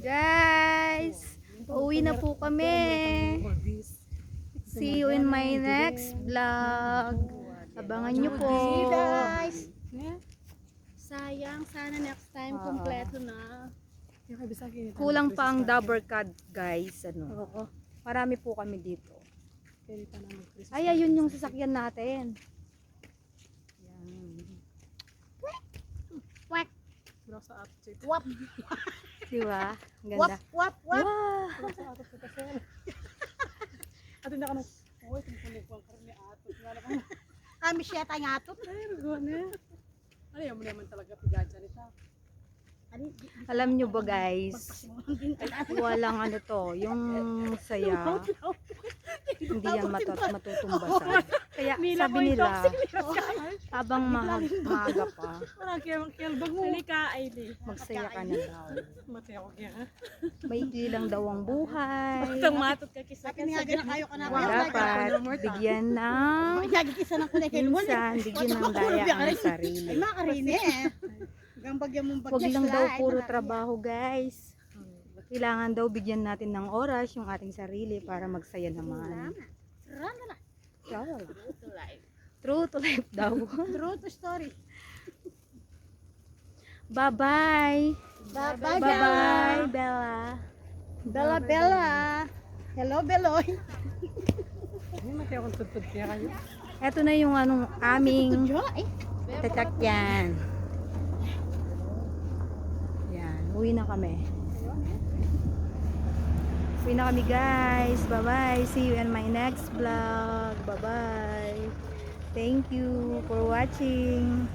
Guys, uuwi na po kami. See you in my next vlog. Abangan nyo po. Guys, sayang, sana next time kompleto na. Kulang pa ang double card, guys. Oo. Marami po kami dito. Ay, ayun yung sasakyan natin. Yan. Wak, Wap. Diba? Ang wap, ganda. wap, wap. Wow. Kami siya tayo atot. Alam nyo ba, guys? Walang ano to, yung saya. Hindi yan matutumbasan. Kaya sabi nila, habang maaga pa, magsaya ka na daw. Maikli lang daw ang buhay. Sabi niya, gano'n kayo ka na. Dapat bigyan ng Isa ng kulay kayo. minsan, bigyan ng daya ang Ay, sarili. makarini eh. Hanggang bagyan mong bagyan. Huwag lang daw puro trabaho, guys. Kailangan daw bigyan natin ng oras yung ating sarili para magsaya naman. True to life daw. True to story. Bye-bye. Bye-bye, Bye-bye, Bella. Bella, Bella. Hello, Beloy. Ito na yung aming Jo, eh. sasakyan. Yan, uwi na kami. Uwi na kami, guys. Bye-bye. See you in my next vlog. Bye-bye. Thank you for watching.